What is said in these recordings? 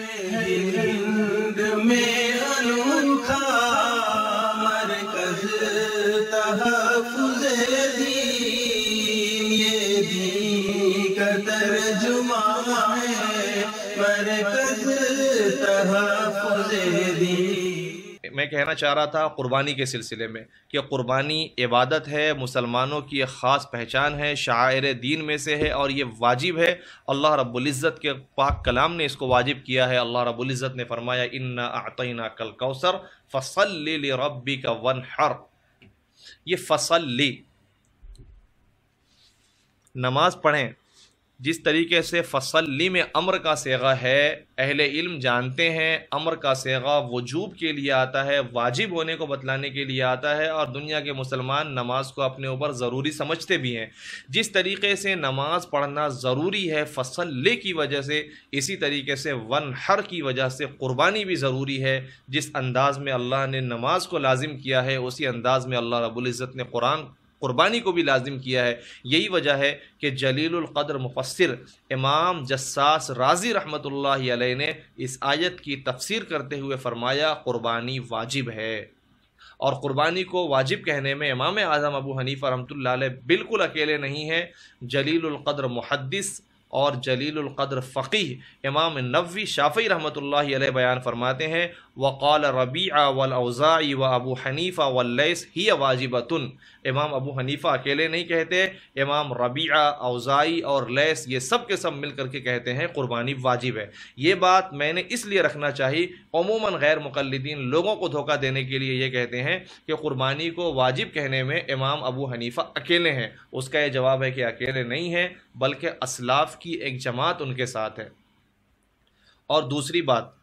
ہند میں انوکھا مرکز تحفظ دین، یہ دین کا ترجمہ ہے مرکز تحفظ دین۔ میں کہنا چاہ رہا تھا قربانی کے سلسلے میں کہ قربانی عبادت ہے، مسلمانوں کی ایک خاص پہچان ہے، شعائر دین میں سے ہے اور یہ واجب ہے۔ اللہ رب العزت کے پاک کلام نے اس کو واجب کیا ہے۔ اللہ رب العزت نے فرمایا انا اعطیناک الکوثر فصل لربک وانحر۔ یہ فصلی، نماز پڑھیں، جس طریقے سے فصلی میں امر کا صیغہ ہے، اہل علم جانتے ہیں امر کا صیغہ وجوب کے لیے آتا ہے، واجب ہونے کو بتلانے کے لیے آتا ہے، اور دنیا کے مسلمان نماز کو اپنے اوپر ضروری سمجھتے بھی ہیں۔ جس طریقے سے نماز پڑھنا ضروری ہے فصلی کی وجہ سے، اسی طریقے سے ونحر کی وجہ سے قربانی بھی ضروری ہے۔ جس انداز میں اللہ نے نماز کو لازم کیا ہے، اسی انداز میں اللہ رب العزت نے قربانی کو بھی لازم کیا ہے۔ یہی وجہ ہے کہ جلیل القدر مفسر امام جساس رازی رحمۃ اللہ علیہ نے اس آیت کی تفسیر کرتے ہوئے فرمایا قربانی واجب ہے۔ اور قربانی کو واجب کہنے میں امام اعظم ابو حنیفہ رحمۃ اللہ علیہ بالکل اکیلے نہیں ہیں۔ جلیل القدر محدث اور جلیل القدر فقیہ امام نووی شافعی رحمۃ اللہ علیہ بیان فرماتے ہیں وقال ربیعہ والاوزاعی وابو حنیفہ واللیث ہی واجبۃ۔ امام ابو حنیفہ اکیلے نہیں کہتے، امام ربیعہ، اوزاعی اور لیث یہ سب کے سب مل کر کے کہتے ہیں قربانی واجب ہے۔ یہ بات میں نے اس لیے رکھنا چاہی، عموماً غیر مقلدین لوگوں کو دھوکہ دینے کے لیے یہ کہتے ہیں کہ قربانی کو واجب کہنے میں امام ابو حنیفہ اکیلے ہیں۔ اس کا یہ جواب ہے کہ اکیلے نہیں ہیں، بلکہ اسلاف کی ایک جماعت ان کے ساتھ ہے۔ اور دوسری بات،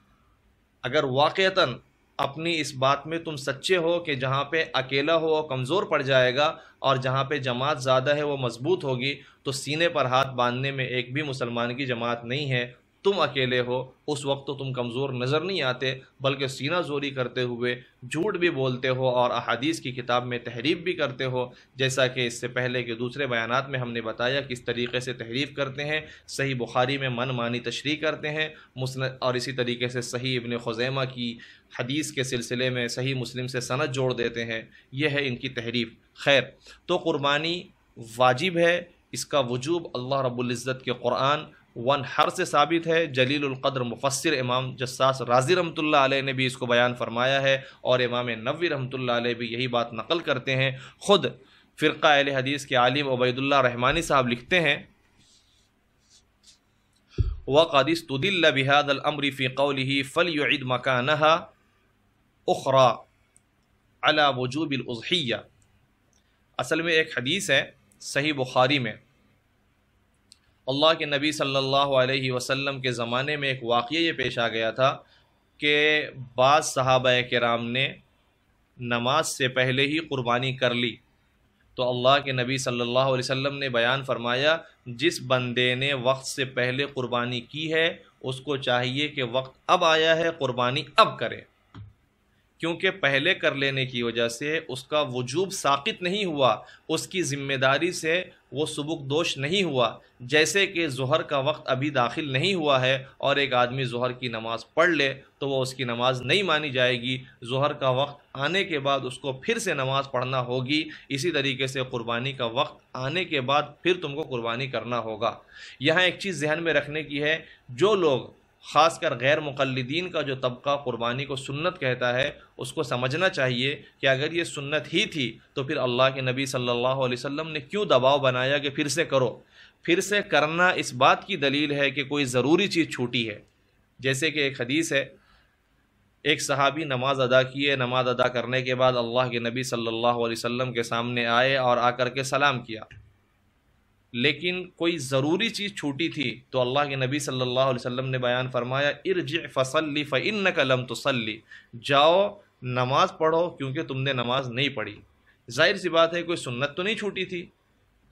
اگر واقعتاً اپنی اس بات میں تم سچے ہو کہ جہاں پہ اکیلا ہو وہ کمزور پڑ جائے گا اور جہاں پہ جماعت زیادہ ہے وہ مضبوط ہوگی، تو سینے پر ہاتھ باندھنے میں ایک بھی مسلمان کی جماعت نہیں ہے، تم اکیلے ہو، اس وقت تو تم کمزور نظر نہیں آتے، بلکہ سینہ زوری کرتے ہوئے جھوٹ بھی بولتے ہو اور احادیث کی کتاب میں تحریف بھی کرتے ہو، جیسا کہ اس سے پہلے کے دوسرے بیانات میں ہم نے بتایا کس طریقے سے تحریف کرتے ہیں۔ صحیح بخاری میں من مانی تشریح کرتے ہیں، اور اسی طریقے سے صحیح ابن خزیمہ کی حدیث کے سلسلے میں صحیح مسلم سے سند جوڑ دیتے ہیں۔ یہ ہے ان کی تحریف۔ خیر، تو قربانی واجب ہے، اس کا وجوب اللہ رب العزت کے قرآن ونحر سے ثابت ہے۔ جلیل القدر مفسر امام جساس رازی رحمۃ اللہ علیہ نے بھی اس کو بیان فرمایا ہے، اور امام نووی رحمۃ اللہ علیہ بھی یہی بات نقل کرتے ہیں۔ خود فرقہ اہل حدیث کے عالم عبید اللہ رحمانی صاحب لکھتے ہیں وَقَدِ اسْتُدِلَّ بِهَذَا الْأَمْرِ فِي قَوْلِهِ فَلْيُعِدْ مَكَانَهَا أُخْرَى عَلَى وُجُوبِ الْأُضْحِيَّةِ۔ اصل میں ایک حدیث ہے صحیح بخاری میں، اللہ کے نبی صلی اللہ علیہ وسلم کے زمانے میں ایک واقعہ یہ پیش آ گیا تھا کہ بعض صحابہ کرام نے نماز سے پہلے ہی قربانی کر لی، تو اللہ کے نبی صلی اللہ علیہ وسلم نے بیان فرمایا جس بندے نے وقت سے پہلے قربانی کی ہے اس کو چاہیے کہ وقت اب آیا ہے قربانی اب کرے، کیونکہ پہلے کر لینے کی وجہ سے اس کا وجوب ساقط نہیں ہوا، اس کی ذمہ داری سے وہ سبک دوش نہیں ہوا۔ جیسے کہ ظہر کا وقت ابھی داخل نہیں ہوا ہے اور ایک آدمی ظہر کی نماز پڑھ لے تو وہ اس کی نماز نہیں مانی جائے گی، ظہر کا وقت آنے کے بعد اس کو پھر سے نماز پڑھنا ہوگی۔ اسی طریقے سے قربانی کا وقت آنے کے بعد پھر تم کو قربانی کرنا ہوگا۔ یہاں ایک چیز ذہن میں رکھنے کی ہے، جو لوگ خاص کر غیر مقلدین کا جو طبقہ قربانی کو سنت کہتا ہے، اس کو سمجھنا چاہیے کہ اگر یہ سنت ہی تھی تو پھر اللہ کے نبی صلی اللہ علیہ وسلم نے کیوں دباؤ بنایا کہ پھر سے کرو۔ پھر سے کرنا اس بات کی دلیل ہے کہ کوئی ضروری چیز چھوٹی ہے۔ جیسے کہ ایک حدیث ہے، ایک صحابی نماز ادا کیے، نماز ادا کرنے کے بعد اللہ کے نبی صلی اللہ علیہ وسلم کے سامنے آئے اور آ کر کے سلام کیا، لیکن کوئی ضروری چیز چھوٹی تھی تو اللہ کے نبی صلی اللہ علیہ وسلم نے بیان فرمایا ارجع فصلی فإنک لم تصلی، جاؤ نماز پڑھو کیونکہ تم نے نماز نہیں پڑھی۔ ظاہر سی بات ہے کوئی سنت تو نہیں چھوٹی تھی،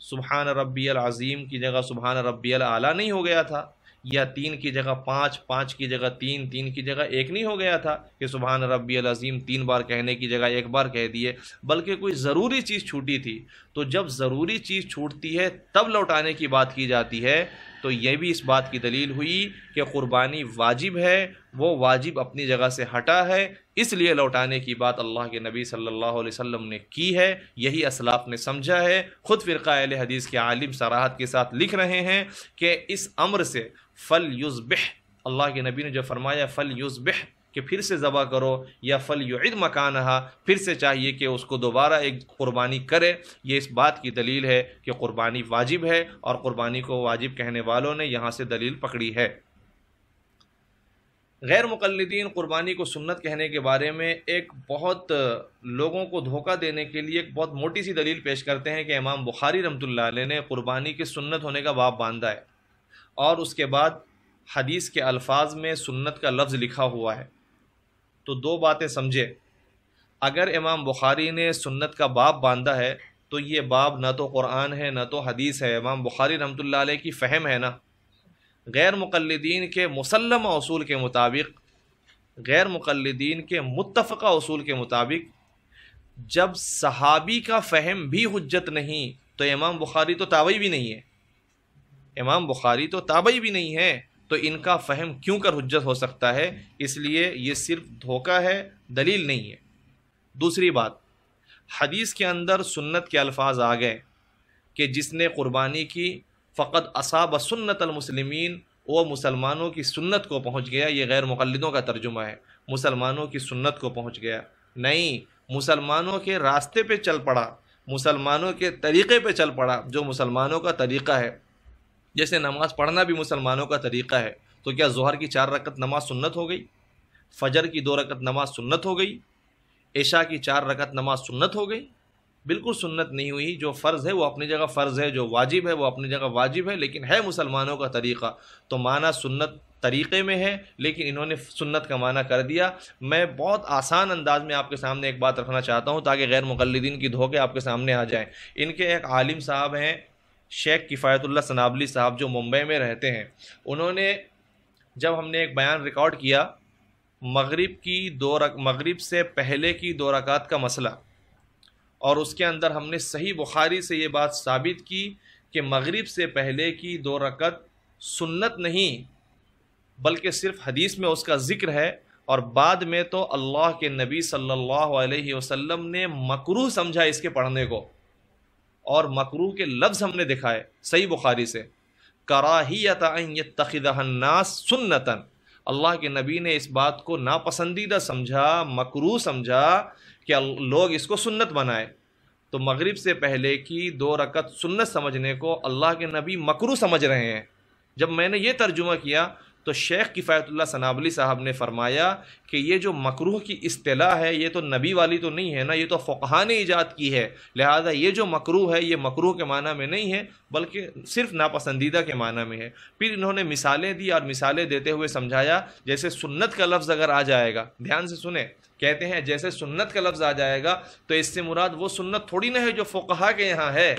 سبحان ربی العظیم کی جگہ سبحان ربی الاعلیٰ نہیں ہو گیا تھا، یا 3 کی جگہ 5، 5 کی جگہ 3، 3 کی جگہ 1 نہیں ہو گیا تھا کہ سبحان ربی العظیم 3 بار کہنے کی جگہ 1 بار کہہ دیے، بلکہ کوئی ضروری چیز چھوٹی تھی۔ تو جب ضروری چیز چھوٹتی ہے تب لوٹانے کی بات کی جاتی ہے، تو یہ بھی اس بات کی دلیل ہوئی کہ قربانی واجب ہے، وہ واجب اپنی جگہ سے ہٹا ہے، اس لیے لوٹانے کی بات اللہ کے نبی صلی اللہ علیہ وسلم نے کی ہے، یہی اسلاف نے سمجھا ہے۔ خود فرقہ اہل حدیث کے عالم صراحت کے ساتھ لکھ رہے ہیں کہ اس امر سے فَلْيُذْبِحْ، اللہ کے نبی نے جو فرمایا فَلْيُذْبِحْ کہ پھر سے ذبح کرو، یا فَلْيُعِدْ مَكَانَهَا پھر سے چاہیے کہ اس کو دوبارہ ایک قربانی کرے، یہ اس بات کی دلیل ہے کہ قربانی واجب ہے، اور قربانی کو واجب کہنے والوں نے یہاں سے دلیل پکڑی ہے۔ غیر مقلدین قربانی کو سنت کہنے کے بارے میں ایک بہت لوگوں کو دھوکہ دینے کے لیے ایک بہت موٹی سی دلیل پیش کرتے ہیں کہ امام بخاری رحمۃ اللہ علیہ نے قربانی کے سنت ہونے کا باب باندھا ہے، اور اس کے بعد حدیث کے الفاظ میں سنت کا لفظ لکھا ہوا ہے۔ تو دو باتیں سمجھے، اگر امام بخاری نے سنت کا باب باندھا ہے تو یہ باب نہ تو قرآن ہے نہ تو حدیث ہے، امام بخاری رحمۃ اللہ علیہ کی فہم ہے نا۔ غیر مقلدین کے مسلمہ اصول کے مطابق، غیر مقلدین کے متفقہ اصول کے مطابق، جب صحابی کا فہم بھی حجت نہیں تو امام بخاری تو تابعی بھی نہیں ہے، امام بخاری تو تابعی بھی نہیں ہے، تو ان کا فہم کیوں کر حجت ہو سکتا ہے؟ اس لیے یہ صرف دھوکہ ہے، دلیل نہیں ہے۔ دوسری بات، حدیث کے اندر سنت کے الفاظ آ گئے کہ جس نے قربانی کی فقط اصاب سنت المسلمین، وہ مسلمانوں کی سنت کو پہنچ گیا، یہ غیر مقلدوں کا ترجمہ ہے، مسلمانوں کی سنت کو پہنچ گیا نہیں، مسلمانوں کے راستے پہ چل پڑا، مسلمانوں کے طریقے پہ چل پڑا، جو مسلمانوں کا طریقہ ہے۔ جیسے نماز پڑھنا بھی مسلمانوں کا طریقہ ہے، تو کیا ظہر کی 4 رکعت نماز سنت ہو گئی؟ فجر کی 2 رکعت نماز سنت ہو گئی؟ عشاء کی 4 رکعت نماز سنت ہو گئی؟ بالکل سنت نہیں ہوئی۔ جو فرض ہے وہ اپنی جگہ فرض ہے، جو واجب ہے وہ اپنی جگہ واجب ہے، لیکن ہے مسلمانوں کا طریقہ، تو معنی سنت طریقے میں ہے، لیکن انہوں نے سنت کا معنی کر دیا۔ میں بہت آسان انداز میں آپ کے سامنے ایک بات رکھنا چاہتا ہوں تاکہ غیر مقلدین کی دھوکے آپ کے سامنے آ جائیں۔ ان کے ایک عالم صاحب ہیں شیخ کفایت اللہ سنابلی صاحب، جو ممبئی میں رہتے ہیں، انہوں نے جب ہم نے ایک بیان ریکارڈ کیا مغرب سے پہلے کی 2 رکعت کا مسئلہ، اور اس کے اندر ہم نے صحیح بخاری سے یہ بات ثابت کی کہ مغرب سے پہلے کی 2 رکعت سنت نہیں بلکہ صرف حدیث میں اس کا ذکر ہے، اور بعد میں تو اللہ کے نبی صلی اللہ علیہ وسلم نے مکروہ سمجھا اس کے پڑھنے کو، اور مکروہ کے لفظ ہم نے دکھائے صحیح بخاری سے، کراہیت ان یتخذها الناس سنتاً، اللہ کے نبی نے اس بات کو ناپسندیدہ سمجھا، مکروہ سمجھا کہ لوگ اس کو سنت بنائے۔ تو مغرب سے پہلے کی 2 رکعت سنت سمجھنے کو اللہ کے نبی مکروہ سمجھ رہے ہیں۔ جب میں نے یہ ترجمہ کیا تو شیخ کفایت اللہ سنابلی صاحب نے فرمایا کہ یہ جو مکروہ کی اصطلاح ہے یہ تو نبی والی تو نہیں ہے نا، یہ تو فقہاء نے ایجاد کی ہے، لہذا یہ جو مکروہ ہے یہ مکروہ کے معنی میں نہیں ہے بلکہ صرف ناپسندیدہ کے معنی میں ہے۔ پھر انہوں نے مثالیں دی، اور مثالیں دیتے ہوئے سمجھایا جیسے سنت کا لفظ اگر آ جائے گا، دھیان سے سنیں، کہتے ہیں جیسے سنت کا لفظ آ جائے گا تو اس سے مراد وہ سنت تھوڑی نہ ہے جو فقہاء کے یہاں ہے،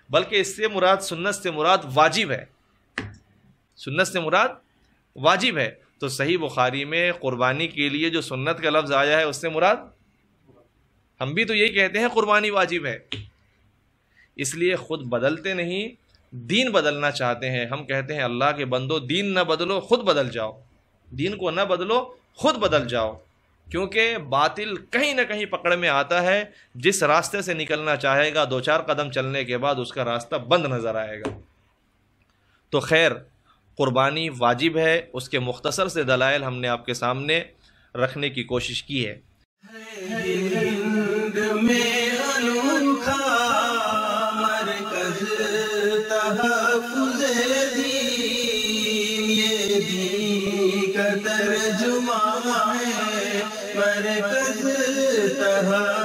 بلکہ اس سے مراد سنت سے مراد واجب ہے، سنت سے مراد واجب ہے۔ تو صحیح بخاری میں قربانی کے لیے جو سنت کا لفظ آیا ہے اس سے مراد، ہم بھی تو یہی کہتے ہیں قربانی واجب ہے، اس لیے خود بدلتے نہیں، دین بدلنا چاہتے ہیں۔ ہم کہتے ہیں اللہ کے بندو دین نہ بدلو، خود بدل جاؤ، دین کو نہ بدلو خود بدل جاؤ، کیونکہ باطل کہیں نہ کہیں پکڑ میں آتا ہے، جس راستے سے نکلنا چاہے گا 2-4 قدم چلنے کے بعد اس کا راستہ بند نظر آئے گا۔ تو خیر، قربانی واجب ہے، اس کے مختصر سے دلائل ہم نے آپ کے سامنے رکھنے کی کوشش کی ہے۔ ہند میں انوکھا مرکز تحفظ دین، یہ دین کا ترجمہ ہے مرکز تحفظ